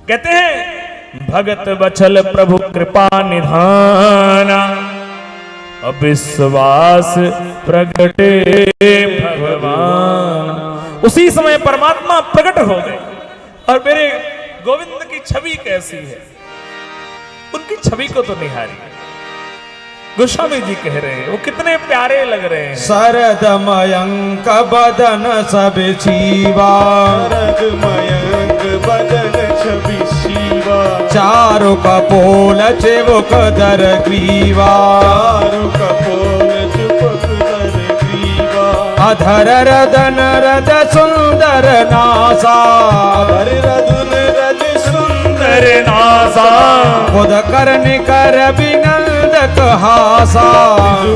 कहते हैं भगत बछल प्रभु कृपा निधाना, अविश्वास प्रगटे भगवान। उसी समय परमात्मा प्रकट हो गए। और मेरे गोविंद की छवि कैसी है, उनकी छवि को तो निहारी। गोस्वामी जी कह रहे हैं वो कितने प्यारे लग रहे हैं। शरद मयंक बदन सब शिवा, शरद मयंक बदन छवि शिवा, चारु कपोल चिबुक दर ग्रीवा, चारु कपोल चिबुक दर ग्रीवा, अधर रदन रद सुंदर नासा, अधर रदन रद सुंदर नासा, खुद कर निकर बिनंदक हासा,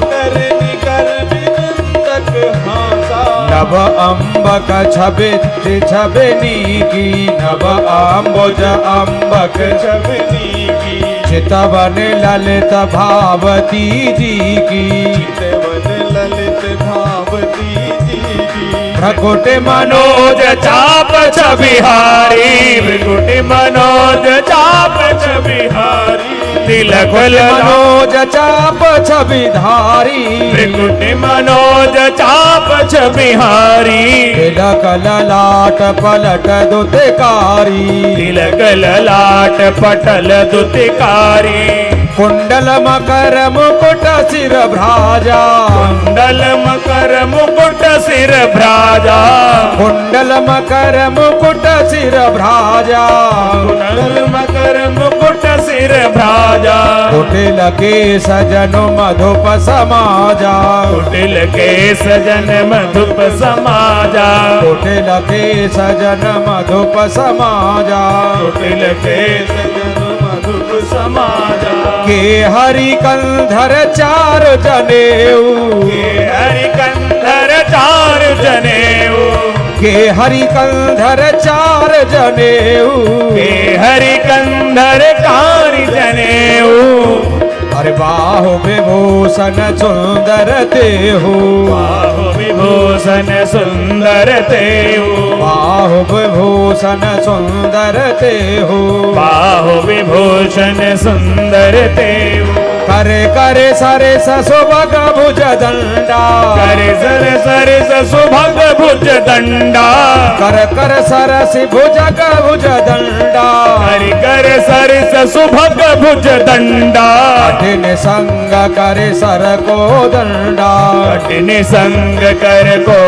कर निकर बिनंदक हासा, नभ अम्बक छबित छबिनी की, नभ अम्बुज अम्बक छबनी की, चितवन ललित भावती जी की, चितवन ललित भावती जी की, भ्रकुट मनोज चाप छबिहारी, भृकुट मनोज चाप छबिहारी, तिलक मनोज चाप छबिधारी, भृकुट मनोज चाप छबिहारी, तिलक ललाट पलट दुतकारी, तिलक ललाट पटल दुतिकारी, कुंडल मकर मुकुट सिर भ्राजा, कुंडल मकर मुकुट सिर भ्राजा, कुंडल मकर मुकुट सिर भ्राजा, कुंडल मकर मुकुट सिर भ्राजा, कुटिल के सजन मधुप समाजा, कुटिल के सजन मधुप समाजा, कुटिल के सजन मधुप समाजा, कुटिल के सजन मधुप समाजा, के हरि कंधर चार जनेऊ, के हरि कंधर चार जनेऊ, के हरि कंधर चार जनेऊ, के हरि कंधर कारी जनेऊ, अरे बाहु विभूषण सुंदर देहु, बाहु विभूषण सुंदर तेऊ, बाहु विभूषण सुंदर देहु, बाहु विभूषण सुंदर तेऊ, करे करे सरे सुभग भुज दंडा, करे सर सर सुभग भुज दंडा, कर कर सरसि भुजग भुज दंडा, हरि कर सर सुभग भुज दंडा, कठिन संग करे सर को दंडा, कठिन संग कर को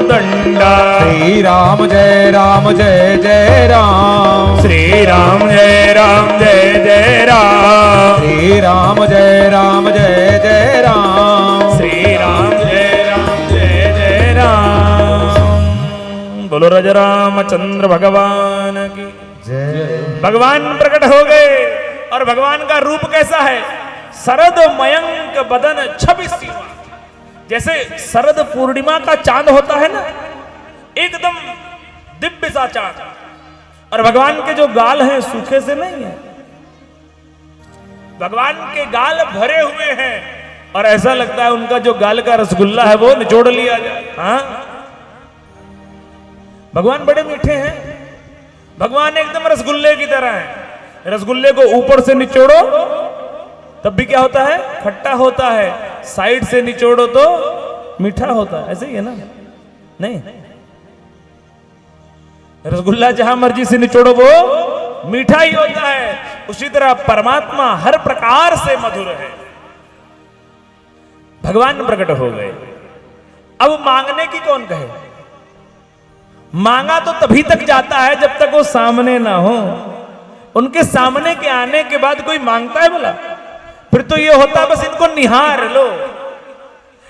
दंडा। श्री राम जय राम जय जय राम, श्री राम जय राम जय जय राम, श्री राम जय राम जय जय राम, श्री राम जय राम जय जय राम। बोलो राजा रामचंद्र भगवान की जय। भगवान प्रकट हो गए। और भगवान का रूप कैसा है? शरद मयंक बदन छवि सीमा। जैसे शरद पूर्णिमा का चांद होता है ना, एकदम दिव्य सा चांद। और भगवान के जो गाल हैं सूखे से नहीं है, भगवान के गाल भरे हुए हैं और ऐसा लगता है उनका जो गाल का रसगुल्ला है वो निचोड़ लिया जाए। हाँ, भगवान बड़े मीठे हैं। भगवान एकदम रसगुल्ले की तरह है। रसगुल्ले को ऊपर से निचोड़ो तब भी क्या होता है? खट्टा होता है। साइड से निचोड़ो तो मीठा होता है। ऐसे ही है ना? नहीं, रसगुल्ला जहां मर्जी से निचोड़ो वो मीठा ही होता है। उसी तरह परमात्मा हर प्रकार से मधुर है। भगवान प्रकट हो गए। अब मांगने की कौन कहे? मांगा तो तभी तक जाता है जब तक वो सामने ना हो। उनके सामने के आने के बाद कोई मांगता है भला? फिर तो ये होता बस इनको निहार लो,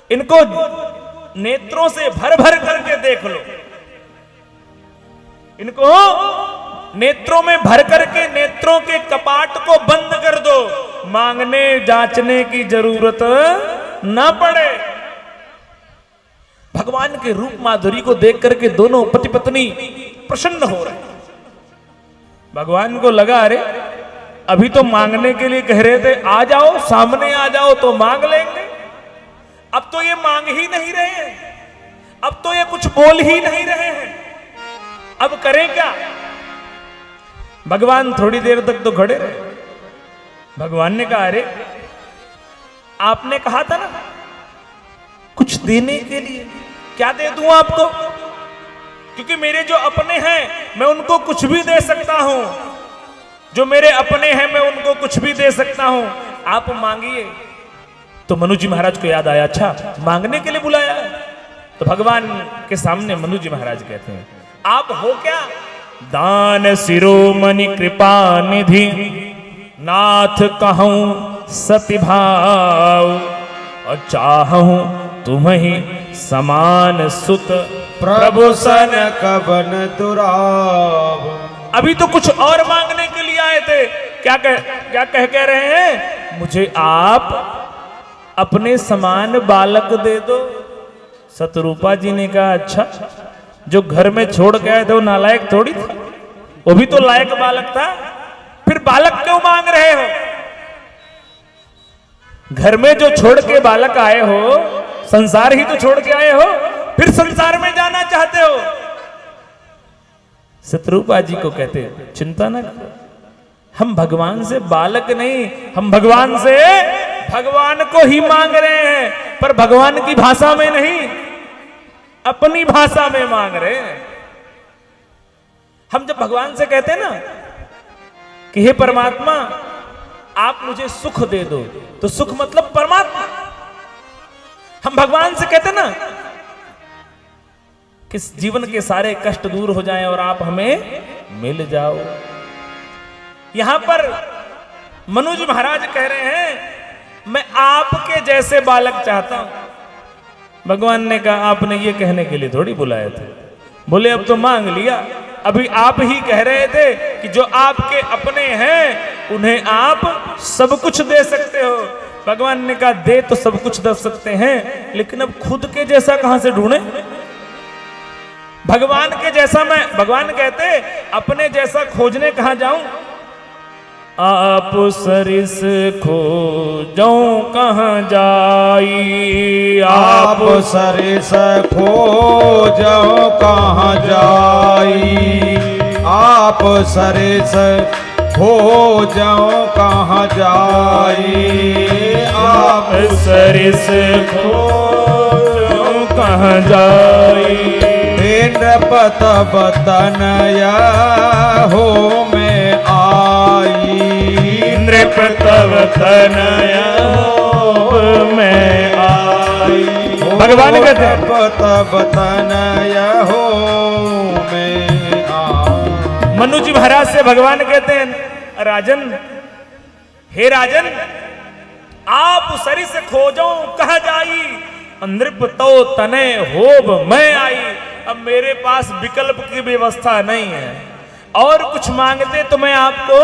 इनको नेत्रों से भर भर करके देख लो, इनको नेत्रों में भर करके नेत्रों के कपाट को बंद कर दो, मांगने जांचने की जरूरत ना पड़े। भगवान के रूप माधुरी को देख करके दोनों पति पत्नी प्रसन्न हो रहे। भगवान को लगा अरे अभी तो मांगने के लिए कह रहे थे, आ जाओ सामने आ जाओ तो मांग लेंगे। अब तो ये मांग ही नहीं रहे हैं, अब तो ये कुछ बोल ही नहीं रहे हैं। अब करें क्या? भगवान थोड़ी देर तक तो खड़े रहे। भगवान ने कहा, अरे आपने कहा था ना कुछ देने के लिए, क्या दे दूं आपको? क्योंकि मेरे जो अपने हैं मैं उनको कुछ भी दे सकता हूं, जो मेरे अपने हैं मैं उनको कुछ भी दे सकता हूं, आप मांगिए। तो मनु जी महाराज को याद आया, अच्छा मांगने के लिए बुलाया है। तो भगवान के सामने मनु जी महाराज कहते हैं, आप हो क्या? दान शिरोमणि कृपा निधि, नाथ कहूं सति भाव, और चाहूं तुम्हि समान सुत प्रभु सन कवन दुराव। अभी तो कुछ और मांगने के लिए आए थे, क्या कह रहे हैं? मुझे आप अपने समान बालक दे दो। सतरूपा जी ने कहा, अच्छा जो घर में छोड़ के आए थे वो नालायक थोड़ी था, वो भी तो लायक बालक था, फिर बालक क्यों मांग रहे हो? घर में जो छोड़ के बालक आए हो, संसार ही तो छोड़ के आए हो, फिर संसार में जाना चाहते हो। सतरूपा जी को कहते, चिंता न करो, हम भगवान से बालक नहीं, हम भगवान से भगवान को ही मांग रहे हैं, पर भगवान की भाषा में नहीं, अपनी भाषा में मांग रहे हैं। हम जब भगवान से कहते हैं ना कि हे परमात्मा आप मुझे सुख दे दो, तो सुख मतलब परमात्मा। हम भगवान से कहते ना कि जीवन के सारे कष्ट दूर हो जाएं और आप हमें मिल जाओ। यहां पर मनु जी महाराज कह रहे हैं, मैं आपके जैसे बालक चाहता हूं। भगवान ने कहा, आपने ये कहने के लिए थोड़ी बुलाए थे, बोले अब तो मांग लिया। अभी आप ही कह रहे थे कि जो आपके अपने हैं उन्हें आप सब कुछ दे सकते हो। भगवान ने कहा, दे तो सब कुछ दे सकते हैं, लेकिन अब खुद के जैसा कहां से ढूंढे? भगवान के जैसा भगवान कहते अपने जैसा खोजने कहां जाऊं? आप सरिस खोजो कहां जाई, आप सरिस खोजो कहां जाई, आप सरिस खोजो कहां जाई, आप सरिस खोजो कहां जाई। नृपत बतनया हो में आई, नृपत बतनया हो में आई। भगवान कहते हैं नृपत बतनया हो में आई। मनु जी महाराज से भगवान कहते हैं, राजन, हे राजन, आप सरिस खोजो कहां जाई, नृप तो तने होब मैं आई। अब मेरे पास विकल्प की व्यवस्था नहीं है, और कुछ मांगते तो मैं आपको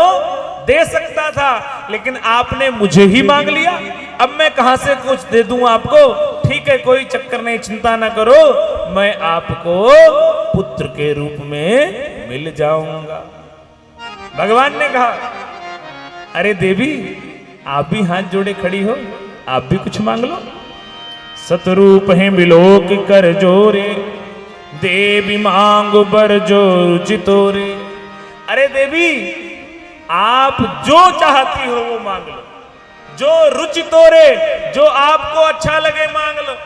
दे सकता था, लेकिन आपने मुझे ही मांग लिया। अब मैं कहां से कुछ दे दूं आपको? ठीक है, कोई चक्कर नहीं, चिंता ना करो, मैं आपको पुत्र के रूप में मिल जाऊंगा। भगवान ने कहा, अरे देवी आप भी हाथ जोड़े खड़ी हो, आप भी कुछ मांग लो। सतरूप है बिलोक कर जोरे, देवी मांगो बर जो रुचि तोरे। अरे देवी आप जो चाहती हो वो मांग लो, जो रुचि तोरे, जो आपको अच्छा लगे मांग लो।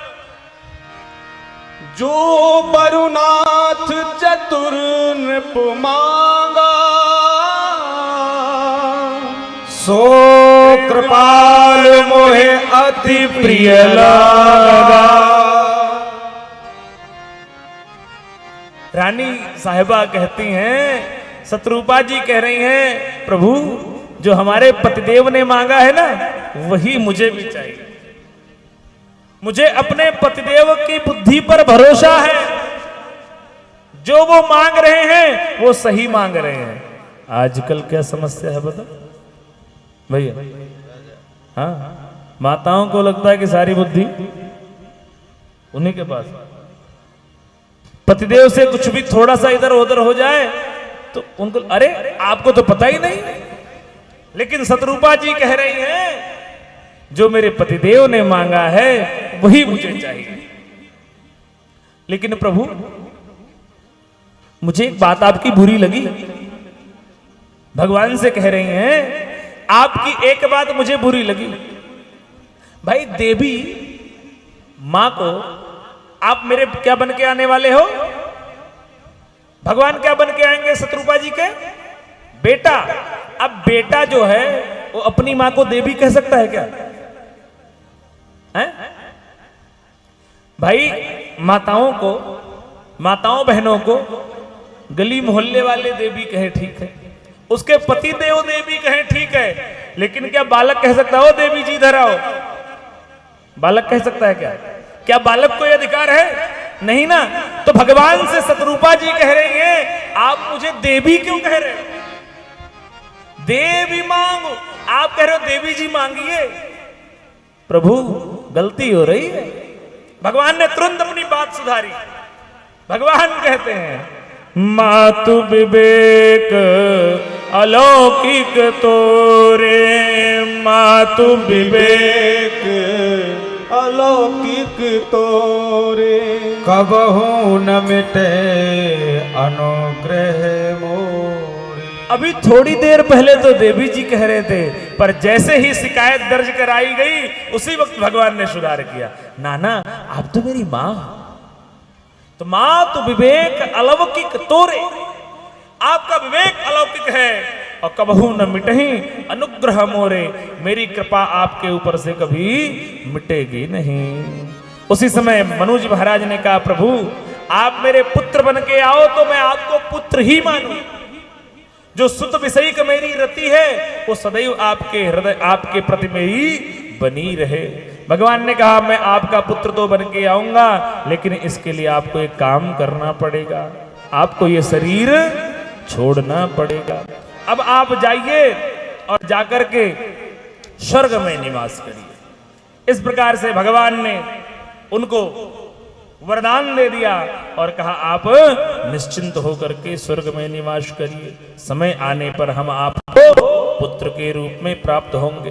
जो बरुनाथ चतुर नृप मांगा, सो कृपाल मोहे अति प्रिय लगा। रानी साहिबा कहती हैं, सतरूपा जी कह रही हैं, प्रभु जो हमारे पतिदेव ने मांगा है ना वही मुझे भी चाहिए। मुझे अपने पतिदेव की बुद्धि पर भरोसा है, जो वो मांग रहे हैं वो सही मांग रहे हैं। आजकल क्या समस्या है बता भैया? हाँ, माताओं को लगता है कि सारी बुद्धि उन्हीं के पास। पतिदेव से कुछ भी थोड़ा सा इधर उधर हो जाए तो उनको, अरे आपको तो पता ही नहीं। लेकिन सतरूपा जी कह रही हैं, जो मेरे पतिदेव ने मांगा है वही मुझे चाहिए। लेकिन प्रभु मुझे एक बात आपकी बुरी लगी, भगवान से कह रही हैं आपकी एक बात मुझे बुरी लगी। भाई देवी मां को आप मेरे क्या बन के आने वाले हो? भगवान क्या बन के आएंगे शत्रुपा जी के? बेटा। अब बेटा जो है वो अपनी मां को देवी कह सकता है क्या? है? भाई माताओं बहनों को गली मोहल्ले वाले देवी कहे ठीक है, उसके पति देव देवी कहे ठीक है, लेकिन क्या बालक कह सकता है ओ देवी जी इधर आओ? बालक कह सकता है क्या? क्या बालक को यह अधिकार है? नहीं ना। तो भगवान से शत्रुपा जी कह रही हैं आप मुझे देवी क्यों कह रहे हो? देवी मांगो, आप कह रहे हो देवी जी मांगिए। प्रभु गलती हो रही है। भगवान ने तुरंत अपनी बात सुधारी। भगवान कहते हैं मातु विवेक अलौकिक तोरे, मातु विवेक अलौकिक तोरे, कबहू न मिटे अनुग्रह मोरे। अभी थोड़ी देर पहले तो देवी जी कह रहे थे, पर जैसे ही शिकायत दर्ज कराई गई उसी वक्त भगवान ने सुधार किया। नाना आप तो मेरी मां, तो मां तो विवेक अलौकिक तोरे, आपका विवेक अलौकिक है और कबहू न मिटही अनुग्रह मोरे, मेरी कृपा आपके ऊपर से कभी मिटेगी नहीं। उसी समय मनु जी महाराज ने कहा प्रभु आप मेरे पुत्र बन के आओ तो मैं आपको पुत्र ही मानूं। जो सुत विषयिक मेरी रति है वो सदैव आपके हृदय आपके प्रति मेरी बनी रहे। भगवान ने कहा मैं आपका पुत्र तो बन के आऊंगा, लेकिन इसके लिए आपको एक काम करना पड़ेगा, आपको ये शरीर छोड़ना पड़ेगा। अब आप जाइए और जाकर के स्वर्ग में निवास करिए। इस प्रकार से भगवान ने उनको वरदान दे दिया और कहा आप निश्चिंत होकर के स्वर्ग में निवास करिए, समय आने पर हम आपको पुत्र के रूप में प्राप्त होंगे।